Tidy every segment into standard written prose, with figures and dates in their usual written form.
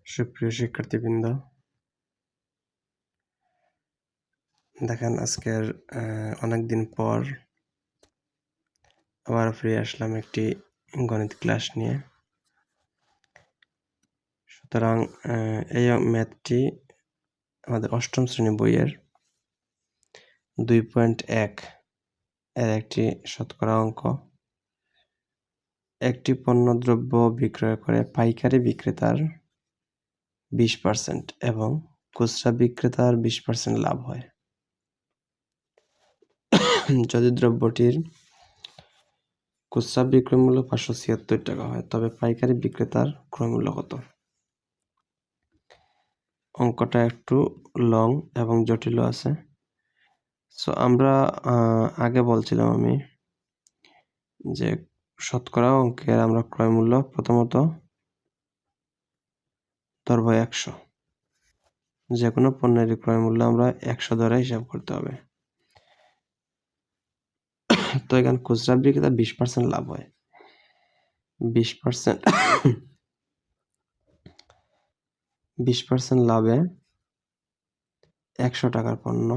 সুপ্রিয় শিক্ষার্থীবৃন্দ, দেখেন আজকের অনেকদিন পর আবার ফিরে আসলাম একটি গণিত ক্লাস নিয়ে। সুতরাং এই ম্যাথটি আমাদের অষ্টম শ্রেণী বইয়ের 2.1 এর একটি শতকরা অঙ্ক। একটি পণ্যদ্রব্য বিক্রয় করে পাইকারি বিক্রেতার 20% এবং খুচরা বিক্রেতার 20% লাভ হয়। যদি দ্রব্যটির খুচরা বিক্রয় মূল্য 576 টাকা হয়, তবে পাইকারি বিক্রেতার ক্রয় মূল্য কত? অঙ্কটা একটু লং এবং জটিল আছে। সো আমরা আগে বলছিলাম আমি যে শতকরা অঙ্কের আমরা ক্রয় মূল্য প্রথমত ধরবো 100। যে কোনো পণ্যের ক্রয় মূল্য আমরা 100 ধরে হিসাব করতে হবে। তো এখানে খুচরা বিক্রেতা 20% লাভ হয়। 20% লাভে 100 টাকার পণ্য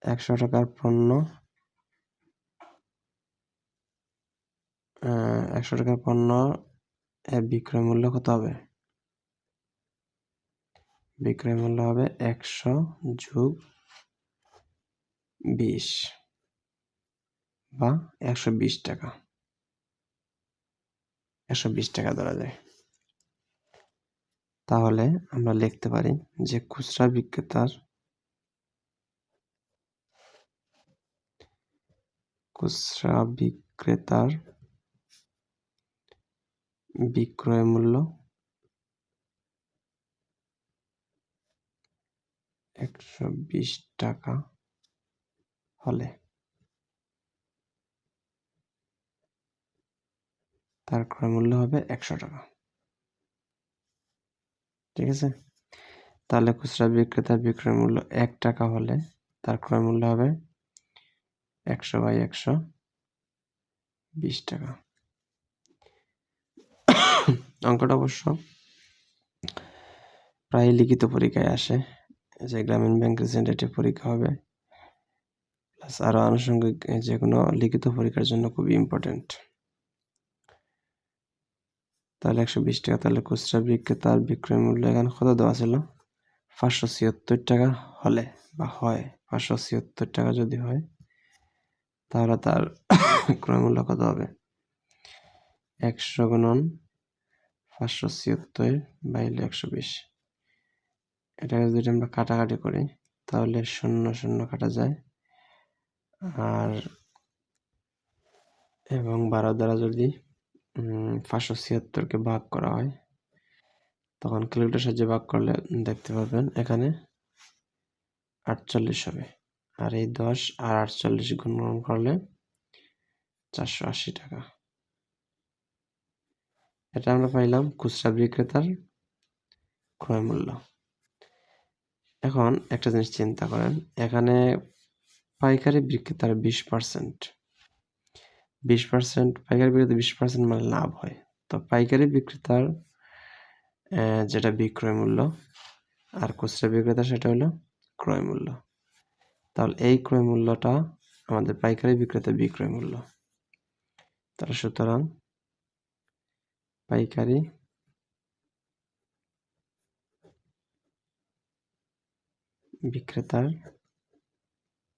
100 টাকার পণ্য 100 টাকার পণ্য এর বিক্রয় মূল্য কত হবে? বিক্রয় মূল্য হবে 100 যোগ 20 বা 120 টাকা। 120 টাকা ধরা যায়। তাহলে আমরা লিখতে পারি যে খুচরা বিক্রেতার বিক্রয় মূল্য 120 টাকা হলে তার ক্রয় মূল্য হবে 100 টাকা। ঠিক আছে? তাহলে খুচরা বিক্রেতার বিক্রয় মূল্য 1 টাকা হলে তার ক্রয় মূল্য হবে 100/120 টাকা। অঙ্কটা অবশ্য প্রায় লিখিত পরীক্ষায় আসে, যে গ্রামীণ ব্যাংক রিপ্রেজেন্টেটিভ পরীক্ষা হবে, প্লাস আরো আনুষঙ্গিক যে কোনো লিখিত পরীক্ষার জন্য খুবই ইম্পর্টেন্ট। তাহলে 120 টাকা, তাহলে খুচরা বিক্রেতার বিক্রয় মূল্য এখানে কত দেওয়া ছিল? 576 টাকা হলে বা হয়, 576 টাকা যদি হয় তাহলে তার ক্রয় মূল্য কত হবে? 100 গুণন 576/120। এটাকে যদি আমরা কাটাকাটি করি তাহলে 0 কাটা যায়, আর এবং 12 দ্বারা যদি 576কে ভাগ করা হয়, তখন ক্যালকুলেটরের সাহায্যে ভাগ করলে দেখতে পাবেন এখানে 48 হবে। আর এই 10 আর 48 গুণন করলে 480 টাকা। এটা আমরা পাইলাম খুচরা বিক্রেতার ক্রয় মূল্য। এখন একটা জিনিস চিন্তা করেন, এখানে পাইকারি বিক্রেতার 20%, পাইকারি বিক্রেতা 20% মানে লাভ হয়। তো পাইকারি বিক্রেতার যেটা বিক্রয় মূল্য আর খুচরা বিক্রেতা সেটা হলো ক্রয় মূল্য। তাহলে এই ক্রয় মূল্যটা আমাদের পাইকারি বিক্রেতার বিক্রয় মূল্য। তাহলে সুতরাং পাইকারি বিক্রেতার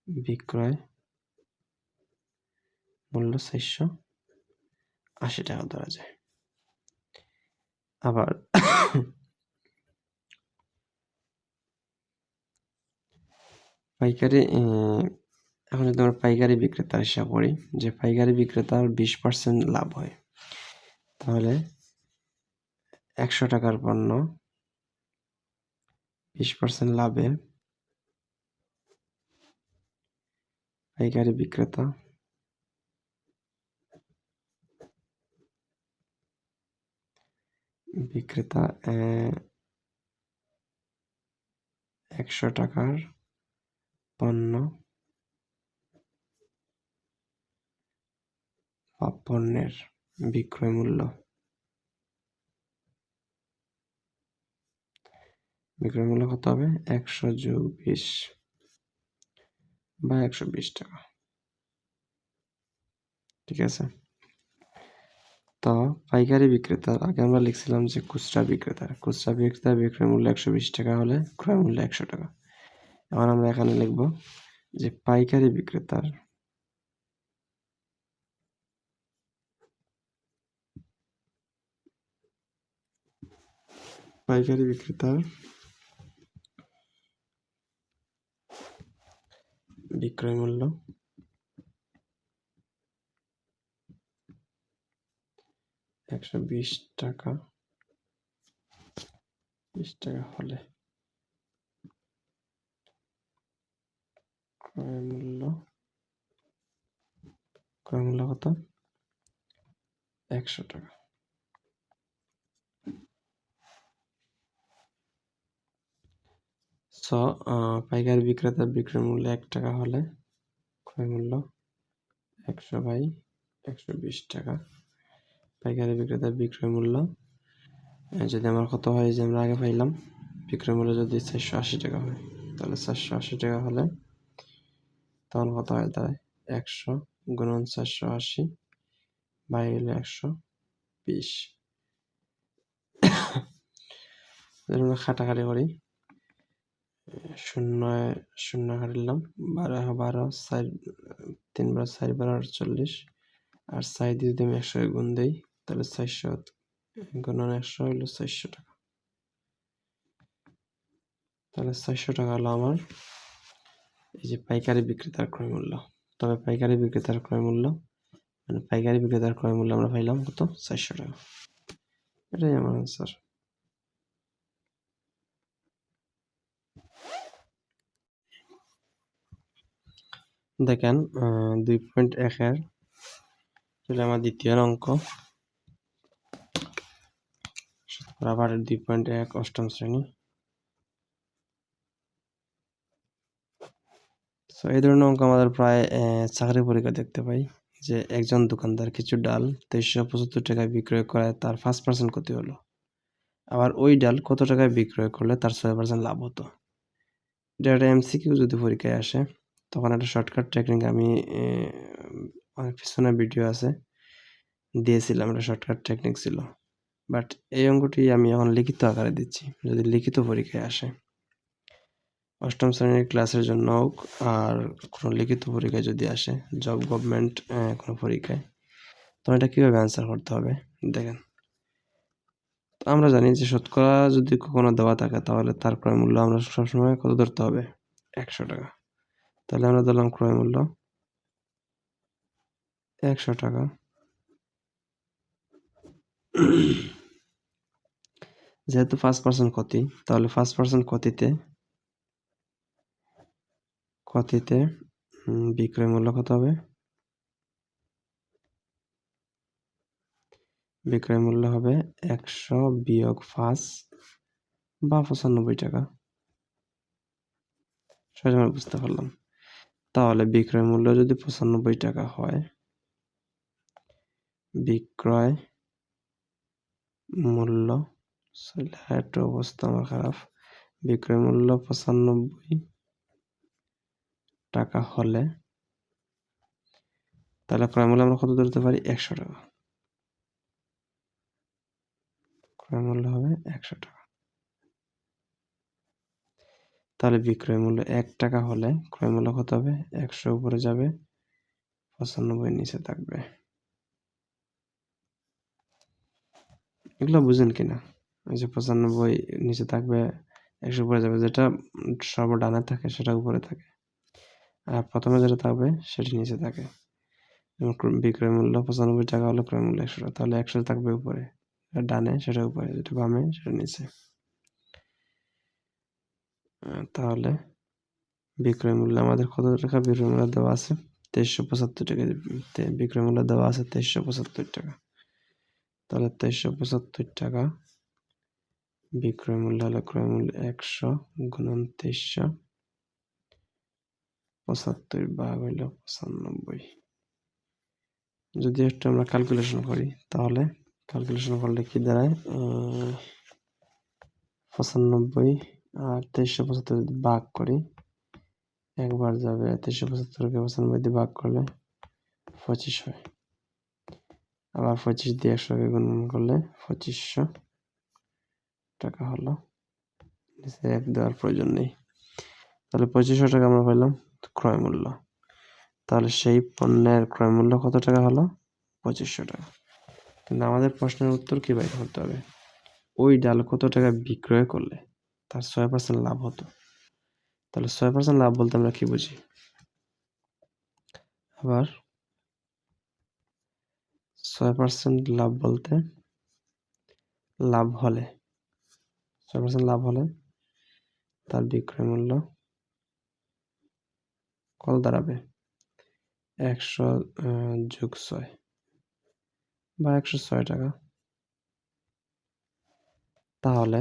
বিক্রয় মূল্য 480 টাকা ধরা যায়। আবার পাইকারি এখন যদি আমরা পাইকারি বিক্রেতার হিসাব করি, যে পাইকারি বিক্রেতার 20% লাভ হয়, তাহলে 100 টাকার পণ্য 20% লাভে পাইকারি বিক্রেতা 100 টাকার পণ্য বা পণ্যের বিক্রয় মূল্য বিক্রয় মূল্য কত হবে 100 যোগ 20 বা 120 টাকা। ঠিক আছে, তো পাইকারি বিক্রেতার আগে আমরা লিখছিলাম যে খুচরা বিক্রেতার বিক্রয় মূল্য 120 টাকা হলে ক্রয় মূল্য 100 টাকা। এখন আমরা এখানে লিখব যে পাইকারি বিক্রেতার বিক্রয় মূল্য 120 টাকা 20 টাকা হলে ক্রয় মূল্য কত 100 টাকা। সো পাইকারি বিক্রেতার বিক্রয় মূল্য 1 টাকা হলে ক্রয় মূল্য 100 বাই 120 টাকা। পাইকারি বিক্রেতার বিক্রয় মূল্য যদি আমার কত হয়, যে আমরা আগে পাইলাম বিক্রয় মূল্য যদি 480 টাকা হয়, তাহলে 480 টাকা হলে তখন কত হয় দাঁড়ায় 100 গুণন 480 বাই হলো 120। আমরা খাটাখাটি করি, শূন্য শূন্য কাটলাম, 12 4 3 বার 4 বার 48 আর 4 দিয়ে যদি আমি 100 গুণ দেই তাহলে 400 গুণন 100 হলো 400 টাকা। তাহলে 400 টাকা হলো আমার এই যে পাইকারি বিক্রেতার ক্রয় মূল্য। তবে পাইকারি বিক্রেতার ক্রয় মূল্য আমরা পাইলাম কত 400 টাকা। এটাই আমার আনসার। দেখেন 2.1 এর চলে আমার দ্বিতীয় অঙ্ক, আবার 2.1 অষ্টম শ্রেণী। তো এই ধরনের অঙ্ক আমাদের প্রায় চাকরি পরীক্ষা দেখতে পাই, যে একজন দোকানদার কিছু ডাল 2375 টাকায় বিক্রয় করায় তার 5% ক্ষতি হলো, আবার ওই ডাল কত টাকায় বিক্রয় করলে তার 6% লাভ হতো। এটা একটা এমসিকিউ যদি পরীক্ষায় আসে, তখন একটা শর্টকাট টেকনিক আমি পিছনে ভিডিও আছে দিয়েছিলাম, একটা শর্টকাট টেকনিক ছিল। বাট এই অঙ্কটি আমি এখন লিখিত আকারে দিচ্ছি, যদি লিখিত পরীক্ষায় আসে অষ্টম শ্রেণীর ক্লাসের জন্য হোক, আর কোনো লিখিত পরীক্ষায় যদি আসে জব গভর্নমেন্ট কোনো পরীক্ষায়, তো এটা কীভাবে অ্যান্সার করতে হবে দেখেন। তো আমরা জানি যে শতকরা যদি কখনো দেওয়া থাকে তাহলে তার ক্রয় মূল্য আমরা সবসময় কত ধরতে হবে 100 টাকা। তাহলে আমরা ধরলাম ক্রয় মূল্য 100 টাকা। যেহেতু 5% ক্ষতি, তাহলে 5% ক্ষতিতে বিক্রয় মূল্য কত হবে? বিক্রয় মূল্য হবে 100 বিয়োগ 5 বা 95 টাকা। সহজে আমরা বুঝতে পারলাম। তাহলে বিক্রয় মূল্য যদি 95 টাকা হয়, বিক্রয় মূল্য একটু অবস্থা আমার খারাপ, বিক্রয় মূল্য 95 টাকা হলে তাহলে ক্রয় মূল্য আমরা কত ধরতে পারি 100 টাকা। ক্রয় মূল্য হবে 100 টাকা। তাহলে বিক্রয় মূল্য 1 টাকা হলে ক্রয় মূল্য কত হবে 100 উপরে যাবে 95 নিচে থাকবে। এগুলো বুঝেন কিনা? এই যে 95 নিচে থাকবে 100 উপরে যাবে, যেটা সর্বডানে থাকে সেটা উপরে থাকে, আর প্রথমে যেটা থাকবে সেটি নিচে থাকে। বিক্রয় মূল্য 95 টাকা হলে ক্রয় মূল্য 100 টাকা, তাহলে 100 থাকবে উপরে, ডানে সেটা উপরে, যেটা বামে সেটা নিচে। তাহলে বিক্রয় মূল্য আমাদের কত টাকা বিক্রয় মূল্য দেওয়া আছে 2375 টাকা। বিক্রয় মূল্য দেওয়া আছে 2375 টাকা। তাহলে 2375 টাকা বিক্রয় মূল্য হলো ক্রয় মূল্য 100 গুণন 2375 ভাগ হইল 95। যদি একটু আমরা ক্যালকুলেশন করি তাহলে ক্যালকুলেশন করলে কি দাঁড়ায় 95 আর 2375 যদি ভাগ করি, একবার যাবে 2375কে 95 দিয়ে ভাগ করলে 25 হয়। আবার 25 দিয়ে 100কে গুণন করলে 2500 টাকা হলো। নিচে 1 দেওয়ার প্রয়োজন নেই। তাহলে 2500 টাকা আমরা পেলাম ক্রয় মূল্য। তাহলে সেই পণ্যের ক্রয় মূল্য কত টাকা হলো? 2500 টাকা। কিন্তু আমাদের প্রশ্নের উত্তর কি বের করতে হবে? ওই ডাল কত টাকা বিক্রয় করলে তার 6% লাভ হতো। তাহলে 6% লাভ বলতে আমরা কি বুঝি? আবার 6% লাভ বলতে লাভ হলে 6% লাভ হলে তার বিক্রয় মূল্য কত দাঁড়াবে? 100 যোগ 6 বা 106 টাকা। তাহলে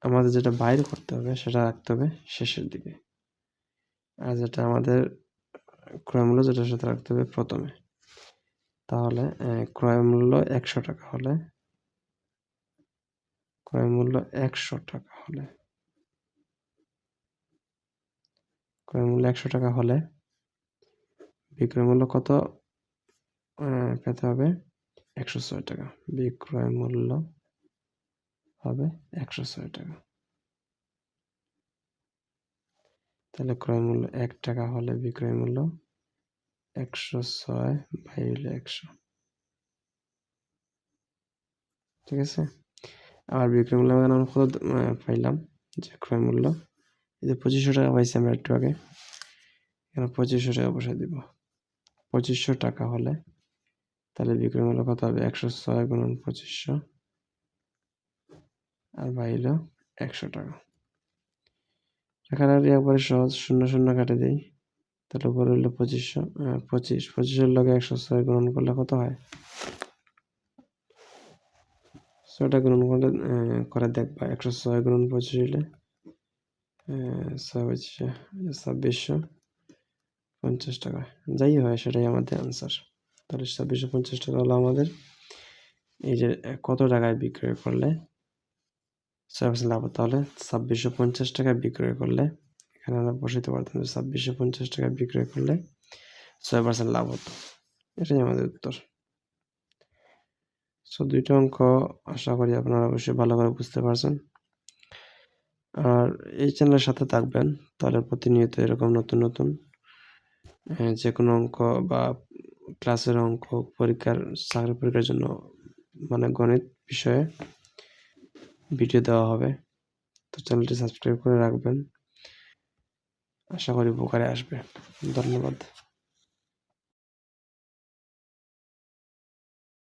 আমাদের যেটা বাইর করতে হবে সেটা রাখতে হবে শেষের দিকে, আর যেটা আমাদের ক্রয় মূল্য যেটা সেটা রাখতে হবে প্রথমে। তাহলে ক্রয় মূল্য 100 টাকা হলে ক্রয় মূল্য 100 টাকা হলে ক্রয় মূল্য 100 টাকা হলে বিক্রয় মূল্য কত পেতে হবে? 106 টাকা। বিক্রয় মূল্য হবে 106 টাকা। তাহলে ক্রয় মূল্য 1 টাকা হলে বিক্রয় মূল্য 106 বাই 100। ঠিক আছে? আর বিক্রয় মূল্য আমরা কত পাইলাম? যে ক্রয় মূল্য এই যে 2500 টাকা পাইছি আমরা একটু আগে, এখানে 2500 টাকা বসাই দিব। 2500 টাকা হলে তাহলে বিক্রয় মূল্য কত হবে? 106 গুণন 2500 আর বাইল 100 টাকা। কাটাকাটি একবারে সহজ, 0 0 কাটে দেই। তাহলে উপরে হইলো 2500 2500 এর লগে 106 গুণন করলে কত হয়? 6টা গুণন করে দেখবা। 106 গুণন 25 হইলে 2650 টাকা। যাই হয় সেটাই আমাদের আনসার। তাহলে 2650 টাকা হলো আমাদের এই যে কত টাকায় বিক্রয় করলে 6% লাভ হতো। তাহলে 2650 টাকায় বিক্রয় করলে এখানে আমরা বসাইতে পারতাম যে 2650 টাকায় বিক্রয় করলে 6% লাভ হতো। এটাই আমাদের উত্তর। সো 2টা অঙ্ক আশা করি আপনারা অবশ্যই ভালো করে বুঝতে পারছেন। আর এই চ্যানেলের সাথে থাকবেন, তাহলে প্রতিনিয়ত এরকম নতুন নতুন যে কোনো অঙ্ক বা ক্লাসের অঙ্ক, চাকরি পরীক্ষার জন্য মানে গণিত বিষয়ে ভিডিও দেওয়া হবে। তো চ্যানেলটি সাবস্ক্রাইব করে রাখবেন। আশা করি উপকারে আসবে। ধন্যবাদ।